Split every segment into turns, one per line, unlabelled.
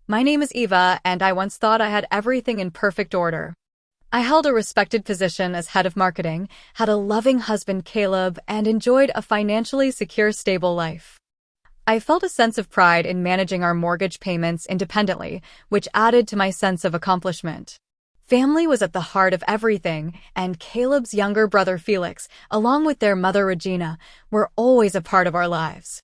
My name is Eva, and I once thought I had everything in perfect order. I held a respected position as head of marketing, had a loving husband, Caleb, and enjoyed a financially secure, stable life. I felt a sense of pride in managing our mortgage payments independently, which added to my sense of accomplishment. Family was at the heart of everything, and Caleb's younger brother Felix, along with their mother Regina, were always a part of our lives.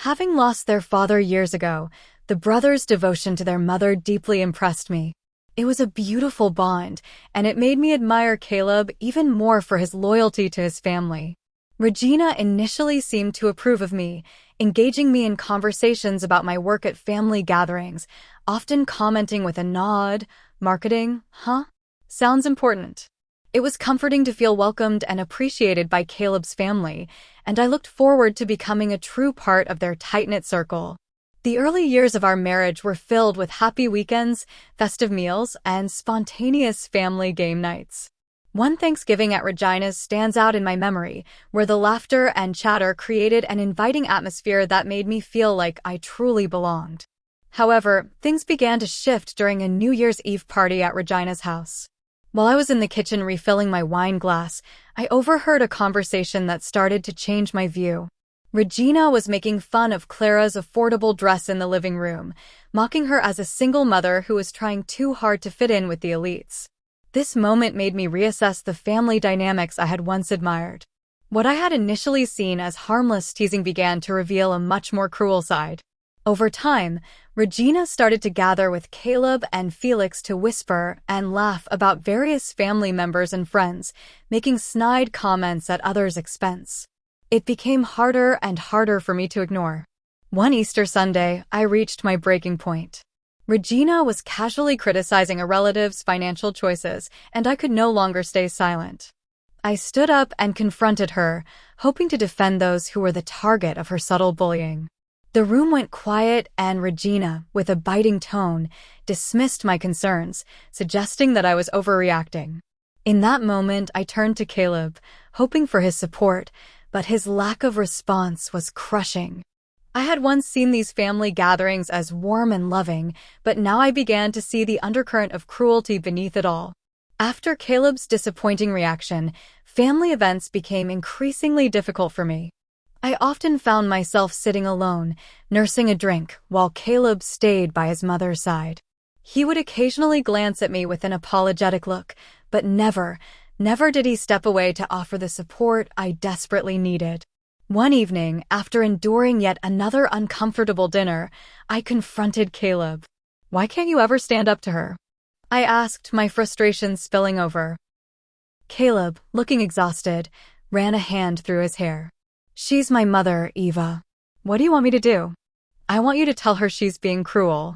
Having lost their father years ago, the brothers' devotion to their mother deeply impressed me. It was a beautiful bond, and it made me admire Caleb even more for his loyalty to his family. Regina initially seemed to approve of me, engaging me in conversations about my work at family gatherings, often commenting with a nod, "Marketing, huh? Sounds important." It was comforting to feel welcomed and appreciated by Caleb's family, and I looked forward to becoming a true part of their tight-knit circle. The early years of our marriage were filled with happy weekends, festive meals, and spontaneous family game nights. One Thanksgiving at Regina's stands out in my memory, where the laughter and chatter created an inviting atmosphere that made me feel like I truly belonged. However, things began to shift during a New Year's Eve party at Regina's house. While I was in the kitchen refilling my wine glass, I overheard a conversation that started to change my view. Regina was making fun of Clara's affordable dress in the living room, mocking her as a single mother who was trying too hard to fit in with the elites. This moment made me reassess the family dynamics I had once admired. What I had initially seen as harmless teasing began to reveal a much more cruel side. Over time, Regina started to gather with Caleb and Felix to whisper and laugh about various family members and friends, making snide comments at others' expense. It became harder and harder for me to ignore. One Easter Sunday, I reached my breaking point. Regina was casually criticizing a relative's financial choices, and I could no longer stay silent. I stood up and confronted her, hoping to defend those who were the target of her subtle bullying. The room went quiet, and Regina, with a biting tone, dismissed my concerns, suggesting that I was overreacting. In that moment, I turned to Caleb, hoping for his support, but his lack of response was crushing. I had once seen these family gatherings as warm and loving, but now I began to see the undercurrent of cruelty beneath it all. After Caleb's disappointing reaction, family events became increasingly difficult for me. I often found myself sitting alone, nursing a drink, while Caleb stayed by his mother's side. He would occasionally glance at me with an apologetic look, but never did he step away to offer the support I desperately needed. One evening, after enduring yet another uncomfortable dinner, I confronted Caleb. "Why can't you ever stand up to her?" I asked, my frustration spilling over. Caleb, looking exhausted, ran a hand through his hair. "She's my mother, Eva. What do you want me to do?" "I want you to tell her she's being cruel."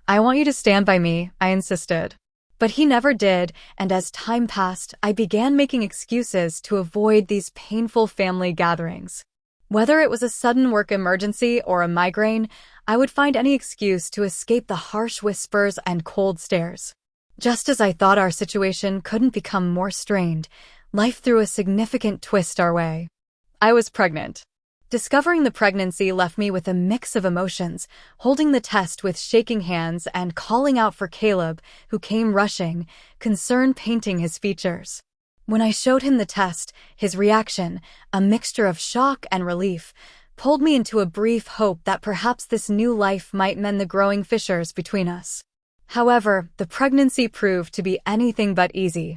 "I want you to stand by me," I insisted. But he never did, and as time passed, I began making excuses to avoid these painful family gatherings. Whether it was a sudden work emergency or a migraine, I would find any excuse to escape the harsh whispers and cold stares. Just as I thought our situation couldn't become more strained, life threw a significant twist our way. I was pregnant. Discovering the pregnancy left me with a mix of emotions, holding the test with shaking hands and calling out for Caleb, who came rushing, concern painting his features. When I showed him the test, his reaction, a mixture of shock and relief, pulled me into a brief hope that perhaps this new life might mend the growing fissures between us. However, the pregnancy proved to be anything but easy.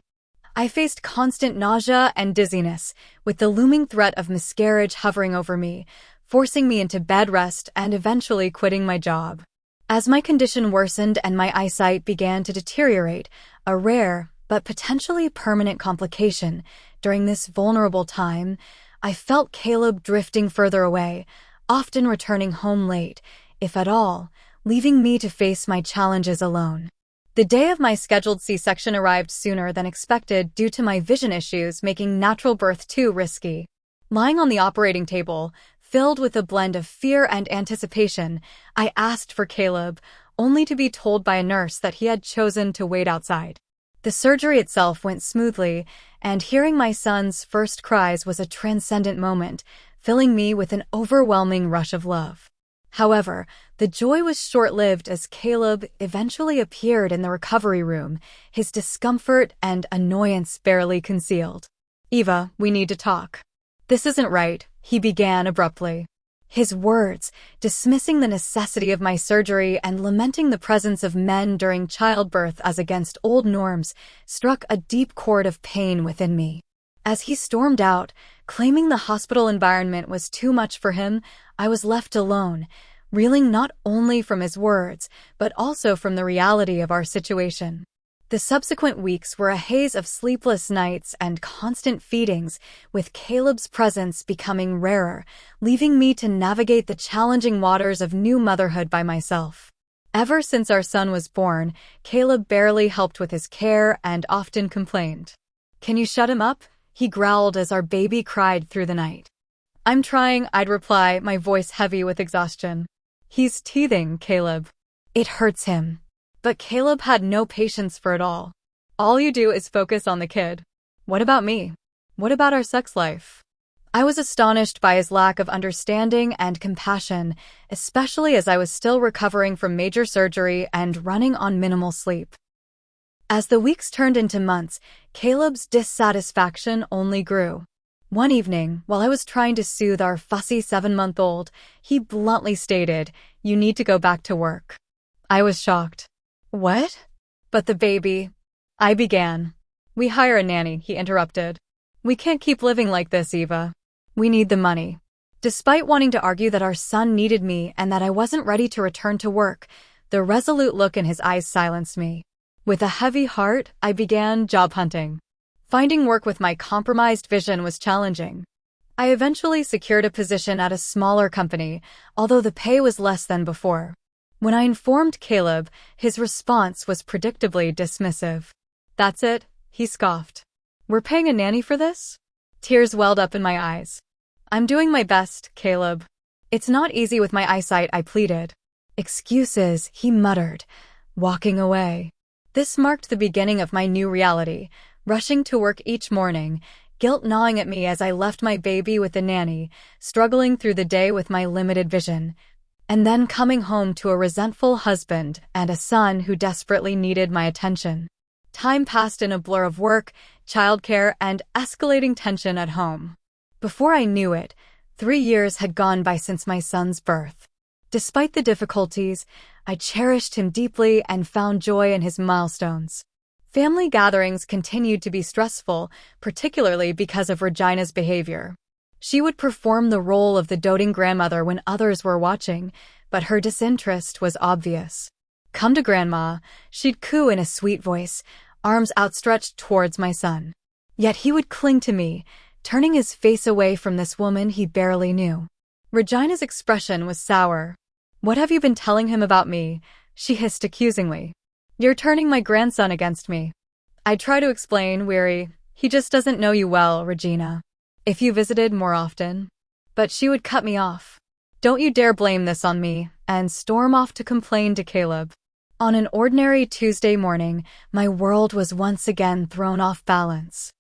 I faced constant nausea and dizziness, with the looming threat of miscarriage hovering over me, forcing me into bed rest and eventually quitting my job. As my condition worsened and my eyesight began to deteriorate, a rare but potentially permanent complication, during this vulnerable time, I felt Caleb drifting further away, often returning home late, if at all, leaving me to face my challenges alone. The day of my scheduled C-section arrived sooner than expected due to my vision issues making natural birth too risky. Lying on the operating table, filled with a blend of fear and anticipation, I asked for Caleb, only to be told by a nurse that he had chosen to wait outside. The surgery itself went smoothly, and hearing my son's first cries was a transcendent moment, filling me with an overwhelming rush of love. However, the joy was short-lived as Caleb eventually appeared in the recovery room, his discomfort and annoyance barely concealed. "Eva, we need to talk." "This isn't right," he began abruptly. His words, dismissing the necessity of my surgery and lamenting the presence of men during childbirth as against old norms, struck a deep chord of pain within me. As he stormed out, claiming the hospital environment was too much for him, I was left alone, reeling not only from his words, but also from the reality of our situation. The subsequent weeks were a haze of sleepless nights and constant feedings, with Caleb's presence becoming rarer, leaving me to navigate the challenging waters of new motherhood by myself. Ever since our son was born, Caleb barely helped with his care and often complained. "Can you shut him up?" he growled as our baby cried through the night. "I'm trying," I'd reply, my voice heavy with exhaustion. "He's teething, Caleb. It hurts him." But Caleb had no patience for it all. "All you do is focus on the kid. What about me? What about our sex life?" I was astonished by his lack of understanding and compassion, especially as I was still recovering from major surgery and running on minimal sleep. As the weeks turned into months, Caleb's dissatisfaction only grew. One evening, while I was trying to soothe our fussy 7-month-old, he bluntly stated, "You need to go back to work." I was shocked. "What?" "But the baby," I began. "We hire a nanny," he interrupted. "We can't keep living like this, Eva. We need the money." Despite wanting to argue that our son needed me and that I wasn't ready to return to work, the resolute look in his eyes silenced me. With a heavy heart, I began job hunting. Finding work with my compromised vision was challenging. I eventually secured a position at a smaller company, although the pay was less than before. When I informed Caleb, his response was predictably dismissive. "That's it," he scoffed. "We're paying a nanny for this?" Tears welled up in my eyes. "I'm doing my best, Caleb." "It's not easy with my eyesight," I pleaded. "Excuses," he muttered, walking away. This marked the beginning of my new reality, rushing to work each morning, guilt gnawing at me as I left my baby with the nanny, struggling through the day with my limited vision, and then coming home to a resentful husband and a son who desperately needed my attention. Time passed in a blur of work, childcare, and escalating tension at home. Before I knew it, 3 years had gone by since my son's birth. Despite the difficulties, I cherished him deeply and found joy in his milestones. Family gatherings continued to be stressful, particularly because of Regina's behavior. She would perform the role of the doting grandmother when others were watching, but her disinterest was obvious. "Come to Grandma," she'd coo in a sweet voice, arms outstretched towards my son. Yet he would cling to me, turning his face away from this woman he barely knew. Regina's expression was sour. "What have you been telling him about me?" she hissed accusingly. "You're turning my grandson against me." I'd try to explain, weary. "He just doesn't know you well, Regina. If you visited more often." But she would cut me off. "Don't you dare blame this on me," and storm off to complain to Caleb. On an ordinary Tuesday morning, my world was once again thrown off balance.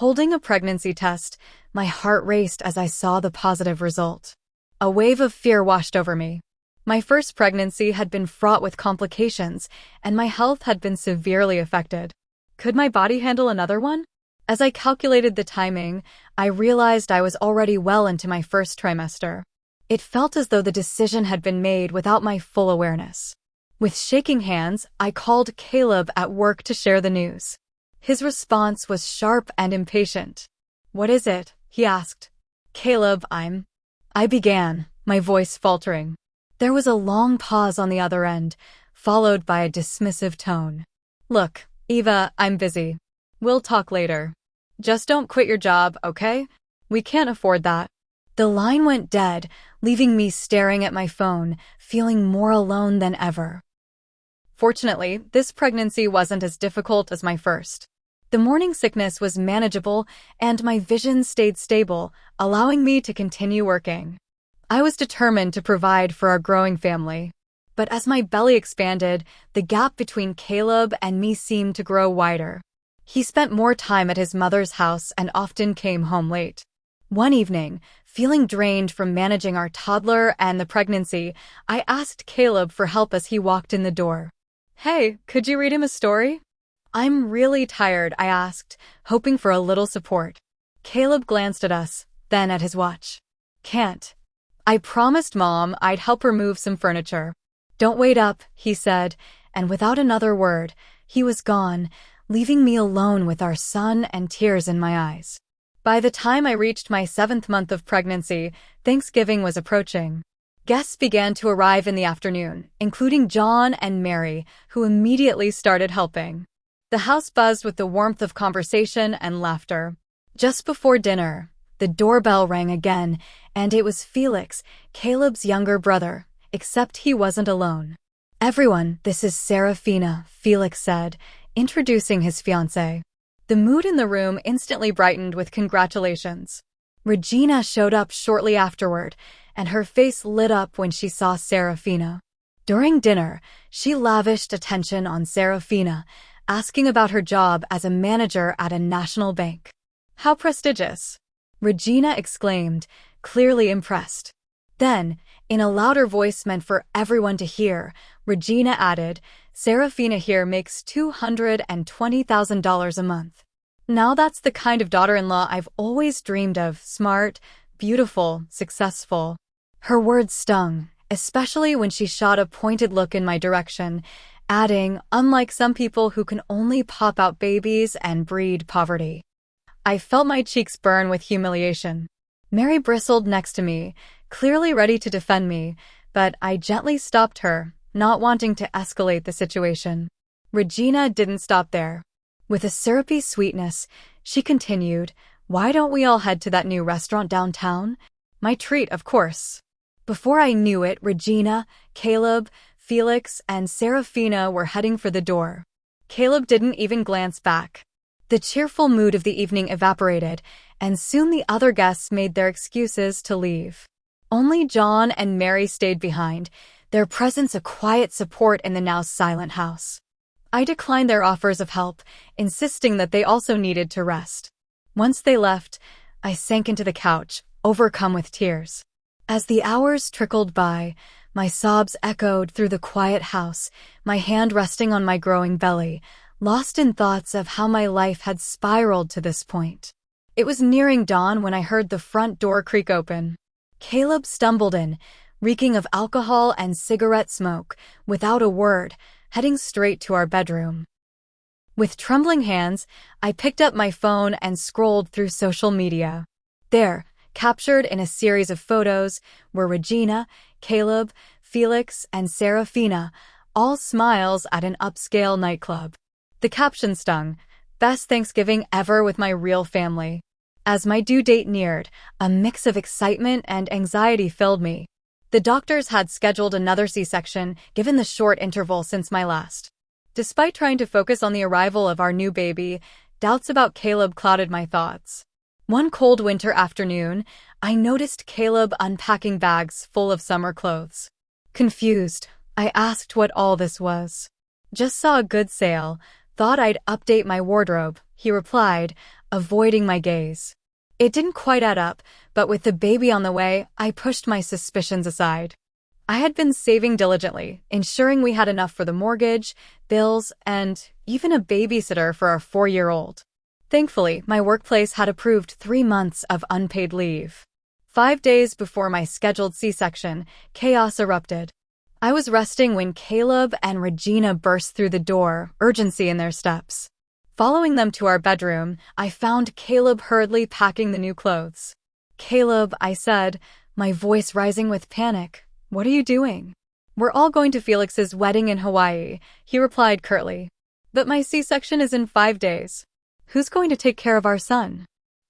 Holding a pregnancy test, my heart raced as I saw the positive result. A wave of fear washed over me. My first pregnancy had been fraught with complications, and my health had been severely affected. Could my body handle another one? As I calculated the timing, I realized I was already well into my first trimester. It felt as though the decision had been made without my full awareness. With shaking hands, I called Caleb at work to share the news. His response was sharp and impatient. "What is it?" he asked. "Caleb, I began, my voice faltering. There was a long pause on the other end, followed by a dismissive tone. "Look, Eva, I'm busy. We'll talk later. Just don't quit your job, okay? We can't afford that." The line went dead, leaving me staring at my phone, feeling more alone than ever. Fortunately, this pregnancy wasn't as difficult as my first. The morning sickness was manageable, and my vision stayed stable, allowing me to continue working. I was determined to provide for our growing family. But as my belly expanded, the gap between Caleb and me seemed to grow wider. He spent more time at his mother's house and often came home late. One evening, Feeling drained from managing our toddler and the pregnancy, I asked Caleb for help as he walked in the door. "Hey, could you read him a story?" "I'm really tired," I asked, hoping for a little support. Caleb glanced at us, then at his watch. "Can't. I promised Mom I'd help her move some furniture." "Don't wait up," he said, and without another word, he was gone, leaving me alone with our son and tears in my eyes. By the time I reached my 7th month of pregnancy, Thanksgiving was approaching. Guests began to arrive in the afternoon, including John and Mary, who immediately started helping. The house buzzed with the warmth of conversation and laughter. Just before dinner, the doorbell rang again, and it was Felix, Caleb's younger brother, except he wasn't alone. "Everyone, this is Serafina," Felix said, introducing his fiancée. The mood in the room instantly brightened with congratulations. Regina showed up shortly afterward, and her face lit up when she saw Serafina. During dinner, she lavished attention on Serafina, asking about her job as a manager at a national bank. "How prestigious!" Regina exclaimed, clearly impressed. Then, in a louder voice meant for everyone to hear, Regina added, "Serafina here makes $220,000 a month. Now that's the kind of daughter-in-law I've always dreamed of, smart, beautiful, successful." Her words stung, especially when she shot a pointed look in my direction, adding, "Unlike some people who can only pop out babies and breed poverty." I felt my cheeks burn with humiliation. Mary bristled next to me, clearly ready to defend me, but I gently stopped her, not wanting to escalate the situation. Regina didn't stop there. With a syrupy sweetness, she continued, "Why don't we all head to that new restaurant downtown? My treat, of course." Before I knew it, Regina, Caleb, Felix, and Serafina were heading for the door. Caleb didn't even glance back. The cheerful mood of the evening evaporated, and soon the other guests made their excuses to leave. Only John and Mary stayed behind, their presence a quiet support in the now silent house. I declined their offers of help, insisting that they also needed to rest. Once they left, I sank into the couch, overcome with tears. As the hours trickled by, my sobs echoed through the quiet house, my hand resting on my growing belly, lost in thoughts of how my life had spiraled to this point. It was nearing dawn when I heard the front door creak open. Caleb stumbled in, reeking of alcohol and cigarette smoke, without a word, heading straight to our bedroom. With trembling hands, I picked up my phone and scrolled through social media. There, captured in a series of photos, were Regina, Caleb, Felix, and Serafina, all smiles at an upscale nightclub. The caption stung, "Best Thanksgiving ever with my real family." As my due date neared, a mix of excitement and anxiety filled me. The doctors had scheduled another C-section, given the short interval since my last. Despite trying to focus on the arrival of our new baby, doubts about Caleb clouded my thoughts. One cold winter afternoon, I noticed Caleb unpacking bags full of summer clothes. Confused, I asked what all this was. "Just saw a good sale. Thought I'd update my wardrobe," he replied, avoiding my gaze. It didn't quite add up, but with the baby on the way, I pushed my suspicions aside. I had been saving diligently, ensuring we had enough for the mortgage, bills, and even a babysitter for our 4-year-old. Thankfully, my workplace had approved 3 months of unpaid leave. 5 days before my scheduled C-section, chaos erupted. I was resting when Caleb and Regina burst through the door, urgency in their steps. Following them to our bedroom, I found Caleb hurriedly packing the new clothes. "Caleb," I said, my voice rising with panic, "what are you doing?" "We're all going to Felix's wedding in Hawaii," he replied curtly. "But my C-section is in 5 days. Who's going to take care of our son?"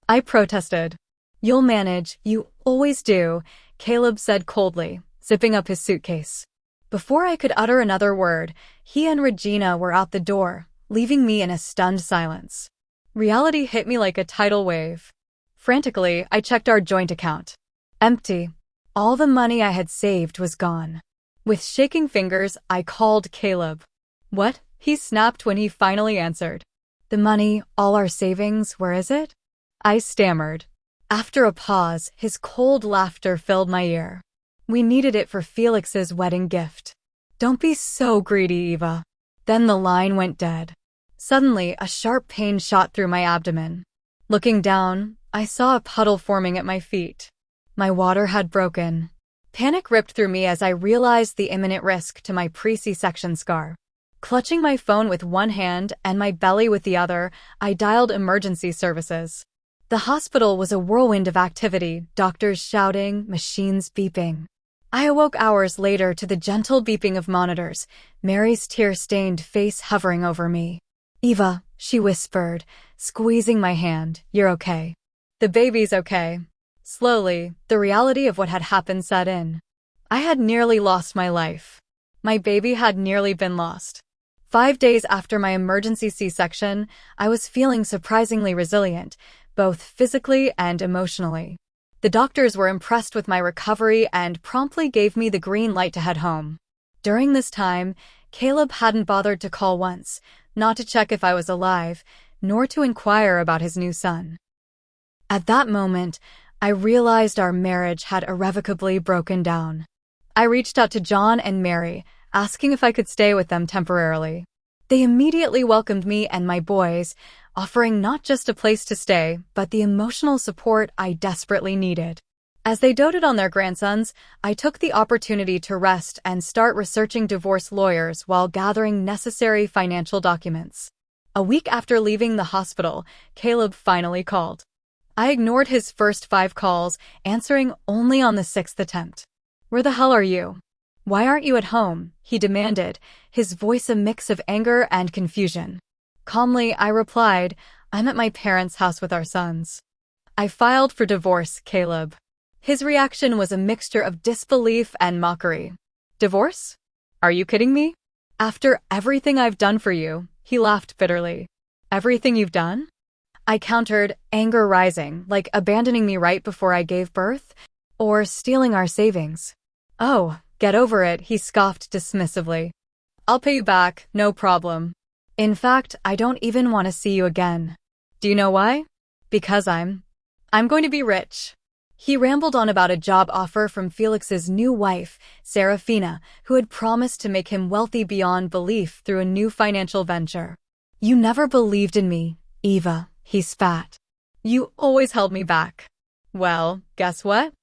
I protested. "You'll manage, you always do," Caleb said coldly, zipping up his suitcase. Before I could utter another word, he and Regina were out the door, leaving me in a stunned silence. Reality hit me like a tidal wave. Frantically, I checked our joint account. Empty. All the money I had saved was gone. With shaking fingers, I called Caleb. "What?" he snapped when he finally answered. "The money, all our savings, where is it?" I stammered. After a pause, his cold laughter filled my ear. We needed it for Felix's wedding gift. Don't be so greedy, Eva. Then the line went dead. Suddenly, a sharp pain shot through my abdomen. Looking down, I saw a puddle forming at my feet. My water had broken. Panic ripped through me as I realized the imminent risk to my pre-C-section scar. Clutching my phone with one hand and my belly with the other, I dialed emergency services. The hospital was a whirlwind of activity, doctors shouting, machines beeping. I awoke hours later to the gentle beeping of monitors, Mary's tear-stained face hovering over me. "Eva," she whispered, squeezing my hand, "you're okay." "The baby's okay." Slowly, the reality of what had happened set in. I had nearly lost my life. My baby had nearly been lost. 5 days after my emergency C-section, I was feeling surprisingly resilient, both physically and emotionally. The doctors were impressed with my recovery and promptly gave me the green light to head home. During this time, Caleb hadn't bothered to call once, not to check if I was alive, nor to inquire about his new son. At that moment, I realized our marriage had irrevocably broken down. I reached out to John and Mary, asking if I could stay with them temporarily. They immediately welcomed me and my boys, offering not just a place to stay, but the emotional support I desperately needed. As they doted on their grandsons, I took the opportunity to rest and start researching divorce lawyers while gathering necessary financial documents. A week after leaving the hospital, Caleb finally called. I ignored his first 5 calls, answering only on the 6th attempt. "Where the hell are you? Why aren't you at home?" he demanded, his voice a mix of anger and confusion. Calmly, I replied, "I'm at my parents' house with our sons." "I filed for divorce, Caleb." His reaction was a mixture of disbelief and mockery. "Divorce? Are you kidding me? After everything I've done for you," he laughed bitterly. "Everything you've done?" I countered, anger rising, like abandoning me right before I gave birth, or stealing our savings. "Oh, get over it," he scoffed dismissively. "I'll pay you back, no problem. In fact, I don't even want to see you again. Do you know why? Because I'm going to be rich." He rambled on about a job offer from Felix's new wife, Serafina, who had promised to make him wealthy beyond belief through a new financial venture. "You never believed in me, Eva," he spat. "You always held me back." "Well, guess what?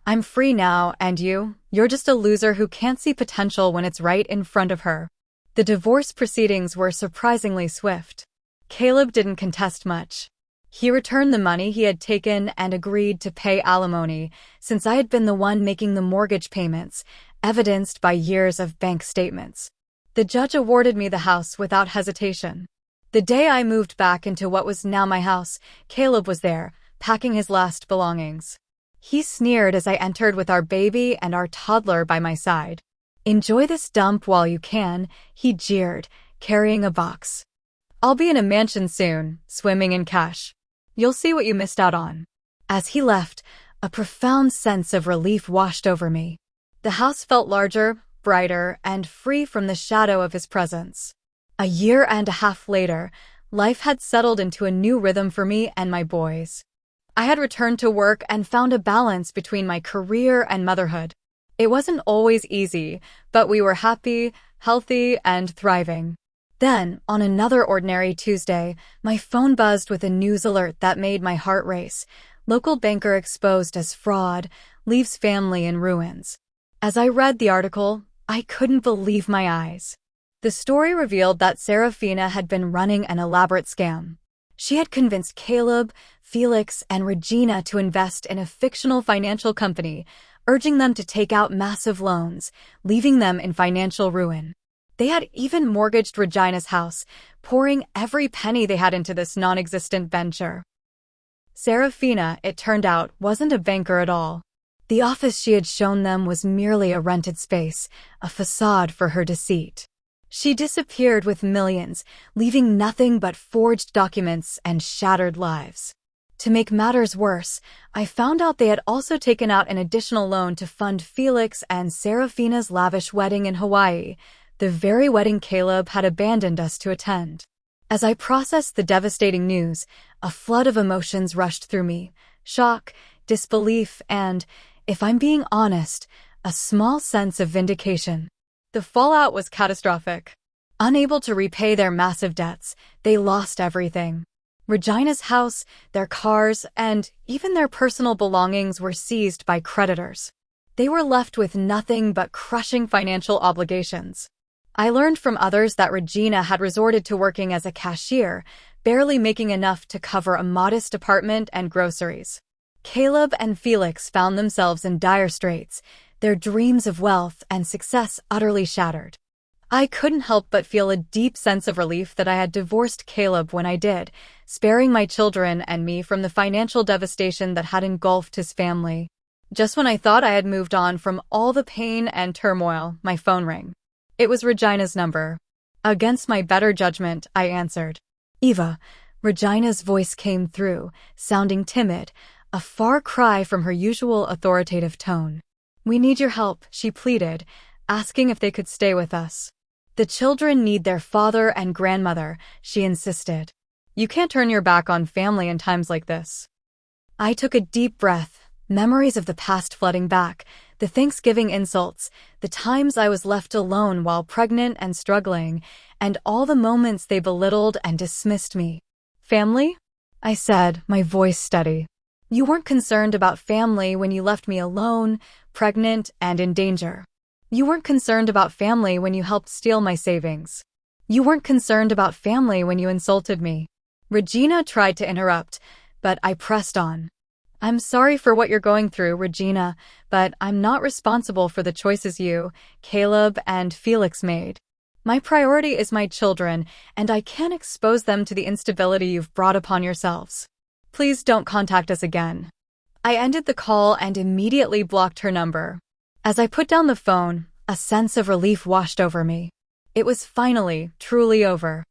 I'm free now, and you're just a loser who can't see potential when it's right in front of her." The divorce proceedings were surprisingly swift. Caleb didn't contest much. He returned the money he had taken and agreed to pay alimony, since I had been the one making the mortgage payments, evidenced by years of bank statements. The judge awarded me the house without hesitation. The day I moved back into what was now my house, Caleb was there, packing his last belongings. He sneered as I entered with our baby and our toddler by my side. "Enjoy this dump while you can," he jeered, carrying a box. "I'll be in a mansion soon, swimming in cash. You'll see what you missed out on." As he left, a profound sense of relief washed over me. The house felt larger, brighter, and free from the shadow of his presence. A year and a half later, life had settled into a new rhythm for me and my boys. I had returned to work and found a balance between my career and motherhood. It wasn't always easy, but we were happy, healthy, and thriving. Then, on another ordinary Tuesday, my phone buzzed with a news alert that made my heart race. Local banker exposed as fraud, leaves family in ruins. As I read the article, I couldn't believe my eyes. The story revealed that Serafina had been running an elaborate scam. She had convinced Caleb, Felix, and Regina to invest in a fictional financial company, urging them to take out massive loans, leaving them in financial ruin. They had even mortgaged Regina's house, pouring every penny they had into this non-existent venture. Serafina, it turned out, wasn't a banker at all. The office she had shown them was merely a rented space, a facade for her deceit. She disappeared with millions, leaving nothing but forged documents and shattered lives. To make matters worse, I found out they had also taken out an additional loan to fund Felix and Serafina's lavish wedding in Hawaii, the very wedding Caleb had abandoned us to attend. As I processed the devastating news, a flood of emotions rushed through me: shock, disbelief, and, if I'm being honest, a small sense of vindication. The fallout was catastrophic. Unable to repay their massive debts, they lost everything. Regina's house, their cars, and even their personal belongings were seized by creditors. They were left with nothing but crushing financial obligations. I learned from others that Regina had resorted to working as a cashier, barely making enough to cover a modest apartment and groceries. Caleb and Felix found themselves in dire straits, their dreams of wealth and success utterly shattered. I couldn't help but feel a deep sense of relief that I had divorced Caleb when I did, sparing my children and me from the financial devastation that had engulfed his family. Just when I thought I had moved on from all the pain and turmoil, my phone rang. It was Regina's number. Against my better judgment, I answered. "Eva," Regina's voice came through, sounding timid, a far cry from her usual authoritative tone. "We need your help," she pleaded, asking if they could stay with us. "The children need their father and grandmother," she insisted. "You can't turn your back on family in times like this." I took a deep breath, memories of the past flooding back, the Thanksgiving insults, the times I was left alone while pregnant and struggling, and all the moments they belittled and dismissed me. "Family?" I said, my voice steady. "You weren't concerned about family when you left me alone, pregnant, and in danger. You weren't concerned about family when you helped steal my savings. You weren't concerned about family when you insulted me." Regina tried to interrupt, but I pressed on. "I'm sorry for what you're going through, Regina, but I'm not responsible for the choices you, Caleb, and Felix made. My priority is my children, and I can't expose them to the instability you've brought upon yourselves. Please don't contact us again." I ended the call and immediately blocked her number. As I put down the phone, a sense of relief washed over me. It was finally, truly over.